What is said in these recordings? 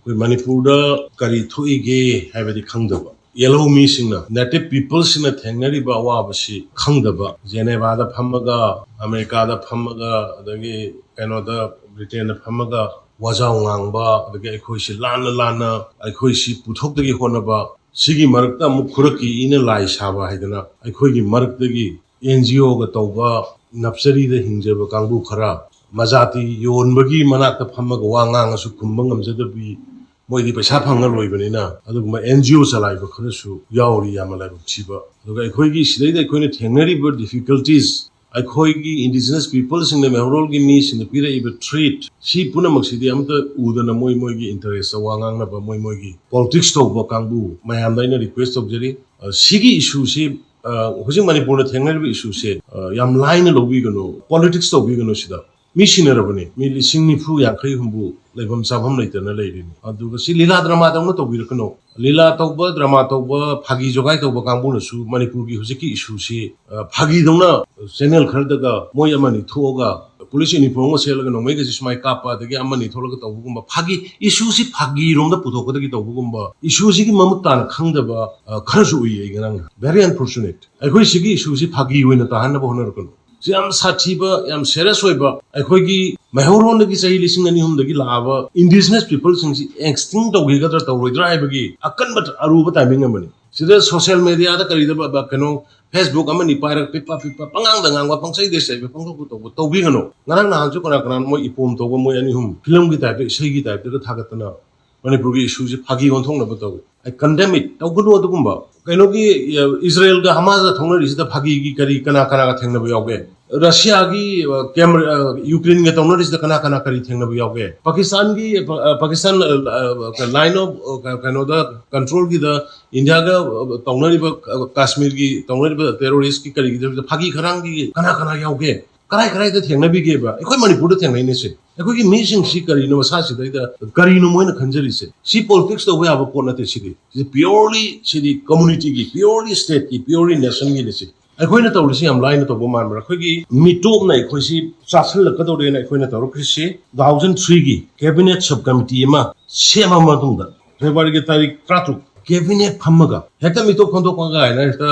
कोई मणिपुर करी थोइगे हैबदी खंगदबा येलो मी सिंगना native people सिंगना थेंगनरिबा अवाबसी खंगदबा जेनेवादा फमगा अमेरिकादा फमगा अदगी कैनोदा Britain फमगा वाजाव ngang अदगी अखोइसि लाना अखोइसि पुथोकदगी होनबा सिगी मरकता मुखुरकी इन लाई साबा हाइदना अखोइगी मरकदगी एनजीओ गा तौबा नप्सरी द हिंजबा कांगबु खरा मजाती योनबगी मनाकता फमगा वा ngang खुम्बा ngamjadabi मोदी पैसा फंग लोइबनिना अदुगुमा NGO चलाइबा खरसु यावरी यामलाइब छिबा अदुगा अखोइगी सिदैदा अखोइना थेंगनरिबा difficulties अखोइगी indigenous people sing मेहरोलगी मी सिंग पिराइबा ट्रीट सी पुनमक्सिदि अमता उदना मोइगी इंटरेस्ट वांगांगनाबा मोइगी पॉलिटिक्स तौबा कांगबु मयामदाइना रिक्वेस्ट तौजरी सिगी इशू से हुजिं मणिपुरना थेंगनरिबा इशू से याम लाइन लौबिगनो पॉलिटिक्स तौबिगनो सिदा मी सिनरबने मी लिसिंग निफु यांखै हुंबु लेबम चाबम लेतना लेरिनि अदुगा सि लीला ड्रामा दंगनो तौबिरकनो लीला तौबा ड्रामा तौबा फागी जोगाइ तौबा कांगबुनसु मणिपुरगी हुजिकी इशू से फागी दंगना चैनल खरदगा मोय अमनि थोगा पुलिस यूनिफॉर्म सेलगा नोंगैगा जिसमाय कापा दगे अमनि थोलगा तौबुगुम्बा फागी इशू सि फागी रोमदा पुथोकदगी तौबुगुम्बा इशू सिगी ममुतान खंगदबा खरसु उइ गनांग वेरी अनफॉर्चुनेट अखोइ सिगी इशू सि फागी होइना ताहनबा होनरकनो याम साथीबा याम सीरियस होइबा अखोइगी महौरोनदगी सही लिसिंग अनि हुमदगी लाबा इंडिजिनस पीपल सिंगसी एक्सटिंग तौगिगदर तौरोइद्रा हाइबगी अकनबा अरुबा टाइमिंग अमनि सिदा सोशल मीडिया दा करिदबा कनो फेसबुक अमनि पायरक पिपा पंगांग दंगांगवा पंगसै देसै पंगको तौबिगनो ngana nahanju kana moi ipom tौबा moi ani hum film gi type isai gi type da thagatna Manipur issue से फागी थोंगनब तौ आई कंडेम इट तौगनु अदुगुम्बा कइनोगी इजराइल गा हमास दा थोंगनरिसिदा फागी गी करी कना गा थेंगनब यावगे रशिया गी यूक्रेन गा तौंगनरिसिदा कना करी थेंगनब यावगे पाकिस्तान लाइन ऑफ कइनोदा कंट्रोल गी दा इंडिया गा तौंगनरिबा कश्मीर गी तौंगनरिबा टेररिस्ट की करी गी फागी खरांग गी कना यावगे कराई दा थेंगनबिगेबा अखोइ मणिपुर दा थेंगनैनेसे अखोइगी मिसिंग सि करिनो मसासिदैदा करिनो मोइना खंजरिसे सि पॉलिटिक्स तो याबा पोट नते सिदि प्योरली सिदि कम्युनिटी गी प्योरली स्टेट की प्योरली नेशन गी नेसे अखोइना तौरिसि याम लाइन तौबा मानबा अखोइगी मिटोपना अखोइसि चासल लकदोरेना अखोइना तौरक्रिसि 2003 गी कैबिनेट सब कमिटी एमा सेमा मतुंदा फेब्रुअरी गी तारिख 13 कैबिनेट फमगा हेता मिटो खंदोकंगा आइना हेता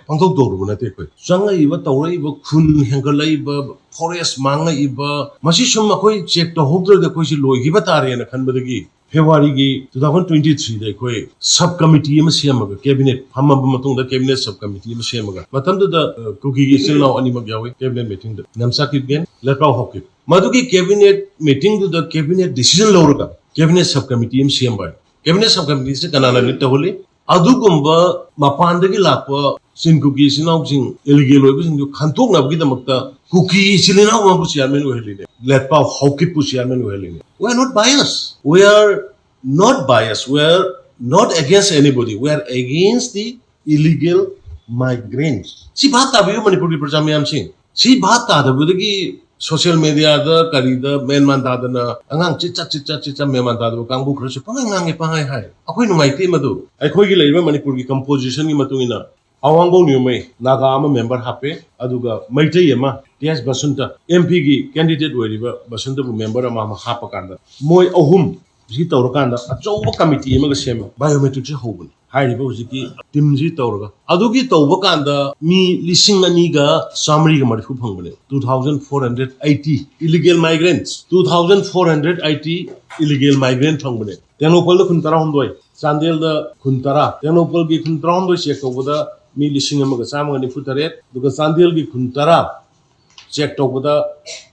पंथोक दौरबो नते कोइ चंगइबा तौरइबा खुन हेंगलइबा फॉरेस्ट मांगइबा मसि सम अखोइ चेक तौहौद्र द कोइसि लोइगिबा तारेना खनबदगी फेब्रुअरी गी 2023 दा कोइ सब कमिटी एम सेमगा कैबिनेट फमब मतुंग दा कैबिनेट सब कमिटी एम सेमगा मतम द कुकी गी सिलनाव अनिमग यावे कैबिनेट मीटिंग द नमसाकिब गेन लेकाव हॉकी मदुगी कैबिनेट मीटिंग द कैबिनेट डिसीजन लौरगा कैबिनेट सब कमिटी एम सेमबा कैबिनेट सब कमिटी से कनाना लिट होले अदुगुम्बा मपानदगी लापा सिन कुकी सिनाउजिंग इलीगल ओइबसिंग खानथोकनाबगी दमकता कुकी सिलिनाउ माबु चेयरमैन ओहेलिने लेटपा हॉकिपु चेयरमैन ओहेलिने we are not biased we are not against anybody we are against the illegal migrants si baat tabiyo manipur ki praja myam sing si baat tadabudagi social media da karida men man dadana angang chicha men man dadu kangbu khrosu pangang nge pangai hai akoi numaite madu akhoi gi leiba manipur ki composition gi matungina awangbo nyumai naga ama member hape aduga maitai ama ts basunta mp gi candidate oiriba basunta bu member ama hapa kanda moi ahum ji tawrakanda achouba committee ama ga sema biometric ji hobun hairiba hujiki team ji tawraga adugi tawba kanda mi lising ani ga samri ga marifu phangbane 2480 illegal migrants 2480 illegal migrant phangbane tenopal da kuntara hondoi chandel da kuntara tenopal gi kuntara hondoi check tawbada मी लिसिंग अमगा चामगा निफु तरेट दुगा चांदेल गी खुंतरा check तौबदा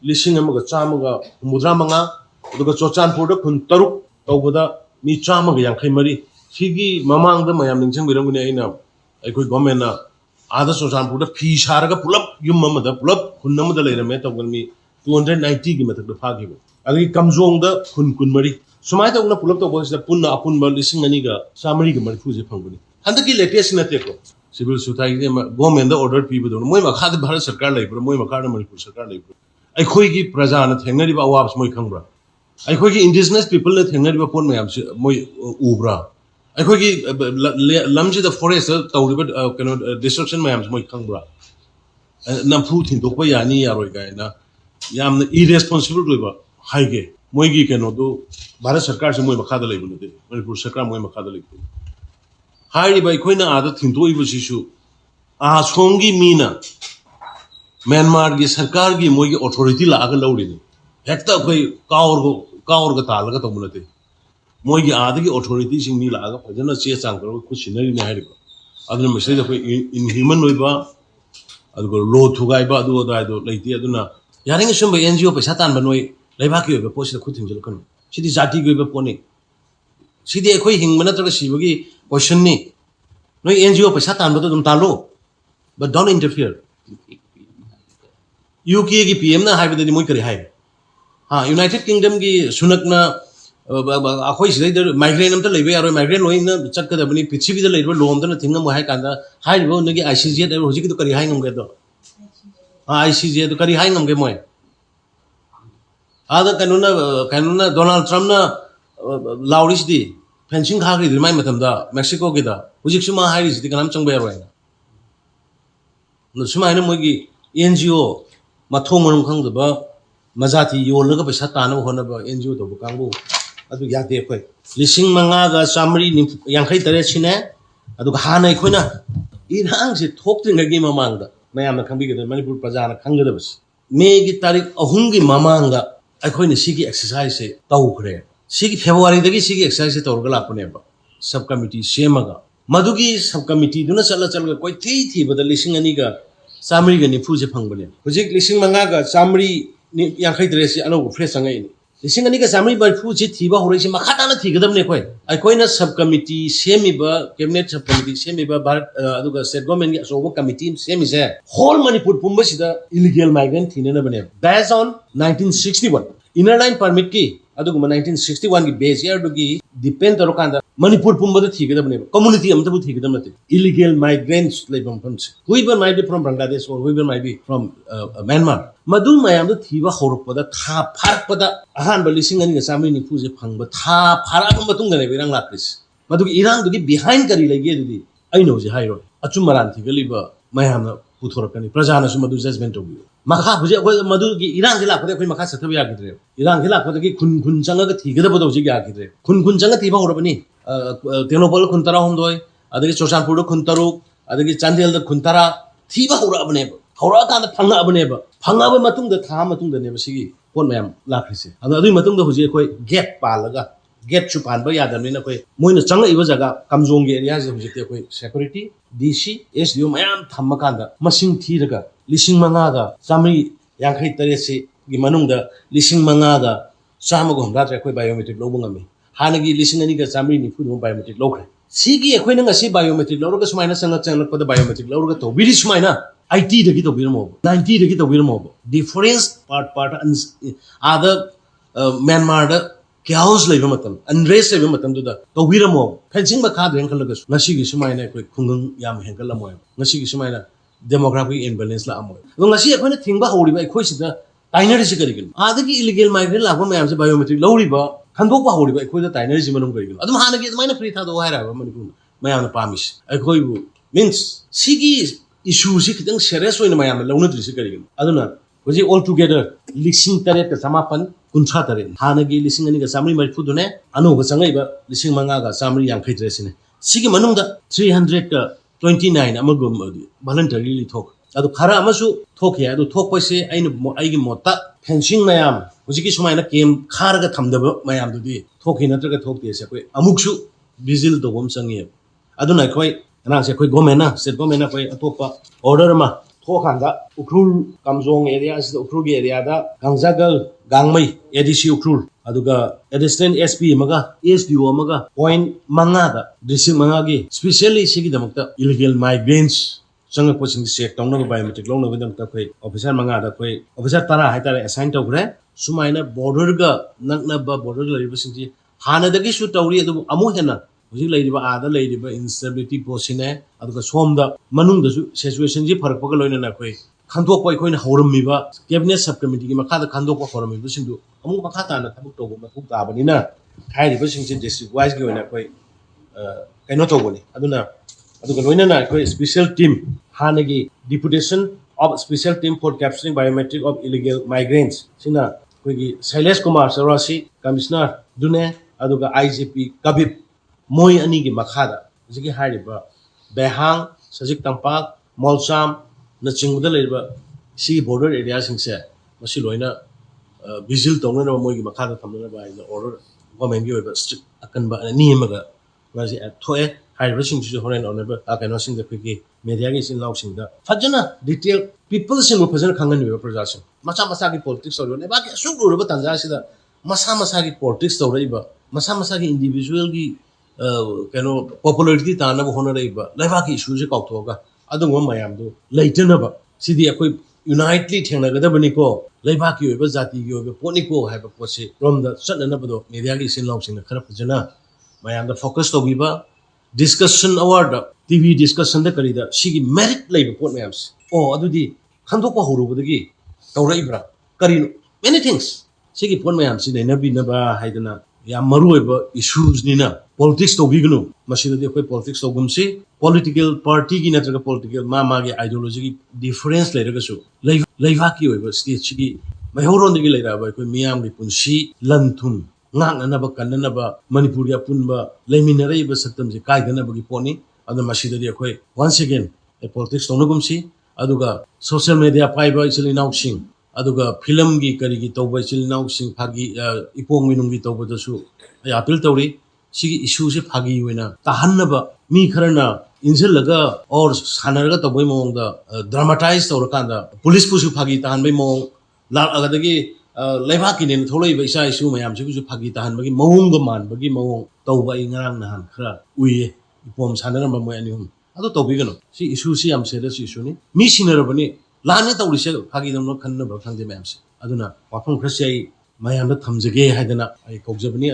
लिसिंग अमगा चामगा मुद्रा मंगा दुगा चोचानपुर the खुंतरुक तौबदा मी चामगा यांखै मरी सिगी ममांग the मयाम निंचंग बिरंगुने आइना अखोइ government ना आदा चोचानपुर the fee सारगा पुलब yum ममदा पुलब खुन्नम the लेरमे तौगन मी 290 गी मथक द फागिबो अगि कमजोंग द खुन मरी सुमाय तौगना पुलब तौबस द पुन्ना अपुनबा लिसिंग अनि गा सामरी ग मरी फुजे फंगबनी हंदकी लेटेस्ट नतेको सिविल सोसाइटी गवर्नमेंट ऑर्डर पीबद मोई मखाद भारत सरकार लेब्रा मोई मखाद मणिपुर सरकार लेब्रा अखोइगी प्रजा न थेंगरिबा अवाब्स मोई खंगब्रा अखोइगी इंडिजिनस पीपल ने थेंगरिबा पोन मयाम से मोई उब्रा अखोइगी लमजी द फॉरेस्ट तौरिबा कनो डिस्ट्रक्शन मयाम से मोई खंगब्रा नमफु थिंदोकबा यानी यारोय गायना यामना इरेस्पोंसिबल दोइबा हाइगे मोगी कनो दो भारत सरकार से मोई मखादा लेबो नते मणिपुर सरकार मोई मखादा लेबो हाई बाई कोई ना आदत थिंतोई बसिसु आ सोंगी मीना म्यांमार की सरकार की मोई की अथॉरिटी लाग लौरिनी हेक्ता कोई कावर को ताल का तमुनते मोई की आद की अथॉरिटी सिंग मी लाग फजना चे चांग करो कुछ सिनरी ने हाइबो अदुना मिसले कोई इनह्यूमन होइबा अदुगो लो थुगाइबा अदु अदाइदो लेति अदुना यारिंग सुम एनजीओ पैसा तान बनोई लेबाकी होइबा पोसिदा खुद थिंजल कनो सिदी जाति गोइबा पोने सिदी अखोई हिंगबा नत्रगा सिबगी क्वेश्चन नि नोई एनजीओ पैसा तानबदो दम तालो बट डोंट इंटरफियर यूके की पीएम ना हाइबदि मोई करी हाइ हां यूनाइटेड किंगडम की सुनकना अखोई सिदै माइग्रेन अमता लेबे यारो माइग्रेन लोइना चटकदबनी पृथ्वीदा लेबा लोमदना थिंगम हाइ कांदा हाइबो नगी आईसीजे दा होजिकि तो करी हाइ ngमगे दो आईसीजे तो करी हाइ ngमगे मोय आदा कानूना डोनाल्ड ट्रम्प ना लाउरिसदी फेंसिंग खाग्री माइ मतमदा मेक्सिको की दा होजिक सुमा हाइरिसदी कनाम चंगबे यारोय सुमाइना मोगी एनजीओ मथोंग मनुम खंगदबा मजाति योलगा पैसा तानो होनबा एनजीओ तो कांगबो अदु यादे अखोय लिसिंग मंगा गा चामरी यांखै तरे सिने अदु हानै खोना इरांग से थोक्त्रिंगगी ममांगदा मयामना खंबिगद मणिपुर प्रजाना खंगदबस मे की तारीख 3 की ममांगा अखोयने सिगी एक्सरसाइज से तौखरे सिगी फेब्रुवारी दगी सिगी एक्सरसाइज से तौरगा लापनेबा सब कमिटी सेमगा मधुगी सब कमिटी दुना चल कोई थी बदा लिसिंग अनि गा चामरी गा निफु से फंगबने हुजिक लिसिंग मंगा गा चामरी यांखै तरे से अनो फ्रेश संगै लिसिंग अनि गा चामरी बरफु से थीबा होरैसे मखाताना थीगदबने कोइ अखोयना सब कमिटी सेमिबा कैबिनेट सब कमिटी सेमिबा भारत अदुगा स्टेट गवर्नमेंट की असोबा कमिटी सेमिसे होल मणिपुर पुंबसिदा इलीगल माइग्रेंट थीनेना बने based on 1961 inner line permit की अदुगुमा 1961 की बेस ईयर दुगी डिपेंड तरो कांदा मणिपुर पुंबदा थीगदबने कम्युनिटी अमतबु थीगदब नते इलीगल माइग्रेंट्स लेबम फंस हुइबर माइ बी फ्रॉम बांग्लादेश और हुइबर माइ बी फ्रॉम म्यांमार मदु मयामदा थीबा हौरपदा था फारकपदा अहान बलिसिंग अनि चामरी निफु जे फंगबा था फाराक मतुंग ने बिरांग लाक्रिस मदुगी इरांग दुगी बिहाइंड करी लगे दुदी आइनो जे हाइरो अचुम मरान थीगलिबा मयामना पुथोरकनी प्रजानसु मदु जजमेंट होबियो मखा हुजे अखोय मदुगी इरांग जे लाखदे अखोय मखा सथब यागिद्रे इरांग जे लाखदगी खुन चंगा थीगदबदो जे यागिद्रे खुन चंगा थीबा होरबनी तेनोपल खुन तरा हमदोय अदगी चोसानपुर खुन तरुक अदगी चांदेल द खुन तरा थीबा होरबने होरा कांदा फंगाब मतुंग द था मतुंग द ने बसिगी पोन मयाम लाखरिसे अदुई मतुंग द हुजे अखोय गेट पालगा गेट चु पानबा यादमनिना अखोय मोइना चंगा इबा जगह कमजोंग एरिया जे हुजे अखोय सिक्योरिटी डीसी एसडीओ मयाम थम्मकांदा मसिंग थीरगा लिसिंग मंगागा चामरी यांखै तरेसे की मनुंगदा लिसिंग मंगागा चामगो हमदात्रे अखोय बायोमेट्रिक लोबंगमी हानगी लिसिंग अनि गा चामरी निफु दो बायोमेट्रिक लोखरे सिगी अखोय नंगा सि बायोमेट्रिक लोरगा सुमाइना चंगलकपदा बायोमेट्रिक लोरगा तोबिरि सुमाइना 80 दगी तोबिरमो 90 दगी तोबिरमो डिफरेंस पार्ट आदर म्यांमार द chaos लेबा मतम अनरेस्ट लेबा मतम दुदा तोबिरमो फेंसिंग बा खाद रेंखलगस नसिगी सुमाइना अखोय खुंगंग याम हेंकलमो नसिगी सुमाइना डेमोग्राफिक इम्बैलेंस ला अमो ngasi अखोयना थिंगबा हौरिबा अखोय सिदा ताइनरिसि करिगन आदगी इलीगल माइग्रेंट लाबो मयामसे बायोमेट्रिक लौरिबा खंदोकबा हौरिबा अखोयदा ताइनरिसि मनम करिगन अदुम हानगी अदमाइना फ्री थादो हायराबा मनिपुर मयामना पामिस अखोयबु मींस सिगी इशू सि खितंग सीरियस होइना मयामना लौनद्रिसि करिगन अदुना होजि ऑल टुगेदर लिसिंग तरेट का समापन कुंथा तरे हानगी लिसिंग अनि का चामरी मरिफु दुने अनोबा चंगैबा लिसिंग मंगा का चामरी यांखै तरेसिने सिगी मनुंगदा 300 का 29 अमगम वॉलंटरीली थोक अदु खरा अमसु थोके अदु थोकपसे आइगी मोता फेंसिंग मयाम हुजिकी सुमाइना केम खारगा थमदब मयाम दुदी थोके नत्रगा थोकतेसे कोइ अमुकसु विजिल दोगम चंगे अदुना कोइ नांसे कोइ गवर्नमेंट ना स्टेट गवर्नमेंट कोइ अतोपा ऑर्डर मा थोखांदा उखरुल कमजोंग एरिया से उखरुल के एरिया दा गांजागल गांगमै एडीसी उखरुल अदुगा एडिशनल एसपी मगा एसडीओ मगा पॉइंट मंगा दा डिस्ट्रिक्ट मंगा की स्पेशली सिगी दमकता इलीगल माइग्रेंट्स संग कोचिंग चेक तौनब बायोमेट्रिक लौनब दमकता कोइ ऑफिसर मंगा दा कोइ ऑफिसर तरा हाइतारे असाइन तौखरे सुमाइना बॉर्डर गा नकनबा बॉर्डर लरिबसिंजी हानदगी सु तौरी अदु अमु हेना हुजिक लैरिबा आदा लैरिबा इंस्टेबिलिटी पोसिने अदुगा सोमदा मनुंगदसु सिचुएशन जी फरक पग लोइना कोइ खंदोक पय कोइना हौरमिबा कैबिनेट सब कमिटी की मखादा खंदोक हौरमिबा सिंदु अमु मखा ताना थबुक तौबो मखुक ताबनिना खाइरिबा सिंजे डिस्ट्रिक्ट वाइज की होइना कोइ कैनो तौबनि अदुगा लोइना कोइ स्पेशल टीम हानगी deputation of special team for capturing biometric of illegal migrants sina ꯑꯩꯈꯣꯏꯒꯤ ꯁꯩꯂꯦꯁ ꯀꯨꯃꯥꯔ ꯆꯧꯔꯥꯁꯤ ꯀꯃꯤꯁꯅꯔ ꯗꯨꯅꯦ ꯑꯗꯨꯒ IGP ꯀꯕꯤꯞ ꯃꯣꯏ ꯑꯅꯤꯒꯤ ꯃꯈꯥꯗ ꯍꯧꯖꯤꯛꯀꯤ ꯍꯥꯏꯔꯤꯕ ꯕꯦꯍꯥꯡ ꯁꯖꯤꯛ ꯇꯝꯄꯥꯛ ꯃꯣꯜꯆꯥꯝ ꯅꯆꯤꯡꯕꯗ ꯂꯩꯔꯤꯕ ꯁꯤꯒꯤ ꯕꯣꯔꯗꯔ ꯑꯦꯔꯤꯌꯥꯁꯤꯡꯁꯦ ꯃꯁꯤ ꯂꯣꯏꯅ ꯚꯤꯖꯤꯜ ꯇꯧꯅꯅꯕ ꯃꯣꯏꯒꯤ ꯃꯈꯥꯗ ꯊꯝꯅꯅꯕ ꯍꯥꯏꯅ ꯑꯣꯔꯗꯔ ꯒꯣꯔꯃꯦꯟꯒꯤ ꯑꯣꯏꯕ ꯁ꯭ꯇ꯭ꯔꯤꯛ ꯑꯀꯟꯕ ꯑꯅꯤ ꯑꯃꯒ ꯉꯁꯤ ꯊꯣꯛꯑꯦ ꯍꯥꯏꯔꯤꯕꯁꯤꯡꯁꯤꯁꯨ ꯍꯣꯔꯦꯟ ꯑꯣꯅꯔꯦꯕꯜ ꯀꯩꯅꯣꯁꯤꯡꯗ ꯑꯩꯈꯣꯏꯒꯤ ꯃꯦꯗꯤꯌꯥꯒꯤ ꯏꯆꯤꯜ ꯏꯅꯥꯎꯁꯤꯡꯗ ꯐꯖꯅ ꯗꯤꯇꯦꯜ ꯄꯤꯄꯜꯁꯤꯡꯕꯨ ꯐꯖꯅ ꯈꯪꯍꯟꯕꯤꯕ ꯄ꯭ꯔꯖꯥꯁꯤꯡ ꯃꯁꯥ ꯃꯁꯥꯒꯤ ꯄꯣꯂꯤꯇꯤꯛꯁ ꯇꯧꯔꯤꯕ ꯂꯩꯕꯥꯛꯀꯤ ꯑꯁꯨꯛ ꯂꯨꯔꯕ ꯇꯥꯟꯖꯥꯁꯤꯗ ꯃꯁꯥ ꯃꯁꯥꯒꯤ ꯄꯣꯂꯤꯇꯤꯛꯁ ꯇꯧꯔꯛꯏꯕ ꯃꯁꯥ ꯃꯁꯥꯒꯤ ꯏꯟꯗꯤꯕꯤꯖꯨꯋꯦꯜꯒꯤ ꯀꯩꯅꯣ ꯄꯣꯄꯨꯂꯔꯤꯇꯤ ꯇꯥꯅꯕ ꯍꯣꯠꯅꯔꯛꯏꯕ ꯂꯩꯕꯥꯛꯀꯤ ꯏꯁꯨꯁꯦ ꯀꯥꯎꯊꯣꯛꯑꯒ ꯑꯗꯨꯒꯨꯝꯕ ꯃꯌꯥꯝꯗꯨ ꯂꯩꯇꯅꯕ ꯁꯤꯗꯤ ꯑꯩꯈꯣꯏ ꯌꯨꯅꯥꯏꯠꯂꯤ ꯊꯦꯡꯅꯒꯗꯕꯅꯤꯀꯣ ꯂꯩꯕꯥꯛꯀꯤ ꯑꯣꯏꯕ ꯖꯥꯇꯤꯒꯤ ꯑꯣꯏꯕ ꯄꯣꯠꯅꯤꯀꯣ ꯍꯥꯏꯕ ꯄꯣꯠꯁꯤ ꯔꯣꯝꯗ ꯆꯠꯅꯅꯕꯗꯣ ꯃꯦꯗꯤꯌꯥꯒꯤ ꯏꯆꯤꯜ ꯏꯅꯥꯎꯁꯤꯡꯅ ꯈꯔ ꯐꯖꯅ ꯃꯌꯥꯝꯗ ꯐꯣꯀꯁ ꯇꯧꯕꯤꯕ discussion award TV discussion da karida sigi merit laiba pot mayams adudi khandokpa horubadagi tawraibra kari many things sigi pot mayams si nabi naba haidana yam maru oiba issues nina politics tawbignu masidadi akoi politics tawgumsi political party gi natraga political ma gi ideology gi difference lairagasu laiva ki oiba state sigi maihorondagi lairaba akoi miyam gi punsi lanthum ngananaba kananaba manipuri apunba laiminaraiba saktamje kaidanabagi poni adu masidadi akoi once again a politics tonogumsi aduga social media paiba ichilinauksing aduga film gi karigi tawba ichilinausing phagi ipong minunggi tawbadasu ay appeal tawri sigi issue se phagi wena tahannaba mi kharana injalaga or sanaraga tawbai mongda dramatize tawrakanda police pusu phagi tahanbai mong la agadagi ꯂꯩꯕꯥꯛꯀꯤ ꯅꯦꯅ ꯊꯣꯛꯂꯛꯏꯕ ꯏꯆꯥ ꯏꯁꯨ ꯃꯌꯥꯝꯁꯤꯕꯨꯁꯨ ꯐꯥꯒꯤ ꯇꯥꯍꯟꯕꯒꯤ ꯃꯑꯣꯡꯒ ꯃꯥꯟꯕꯒꯤ ꯃꯑꯣꯡ ꯇꯧꯕ ꯑꯩ ꯉꯔꯥꯡ ꯅꯍꯥꯟ ꯈꯔ ꯎꯏꯌꯦ ꯏꯄꯣꯝ ꯁꯥꯟꯅꯔꯝꯕ ꯃꯣꯏ ꯑꯅꯤ ꯑꯍꯨꯝ ꯑꯗꯨ ꯇꯧꯕꯤꯒꯅꯨ ꯁꯤ ꯏꯁꯨꯁꯤ ꯌꯥꯝ ꯁꯦꯔꯤꯌꯁ ꯏꯁꯨꯅꯤ ꯃꯤ ꯁꯤꯟꯅꯔꯕꯅꯤ ꯂꯥꯟꯅ ꯇꯧꯔꯤꯁꯦ ꯐꯥꯒꯤꯗꯧꯅ ꯈꯟꯅꯕ ꯈꯪꯗꯦ ꯃꯌꯥꯝꯁꯦ ꯑꯗꯨꯅ ꯋꯥꯐꯝ ꯈꯔꯁꯦ ꯑꯩ ꯃꯌꯥꯝꯗ ꯊꯝꯖꯒꯦ ꯍꯥꯏꯗꯅ ꯑꯩ ꯀꯧꯖꯕꯅꯤ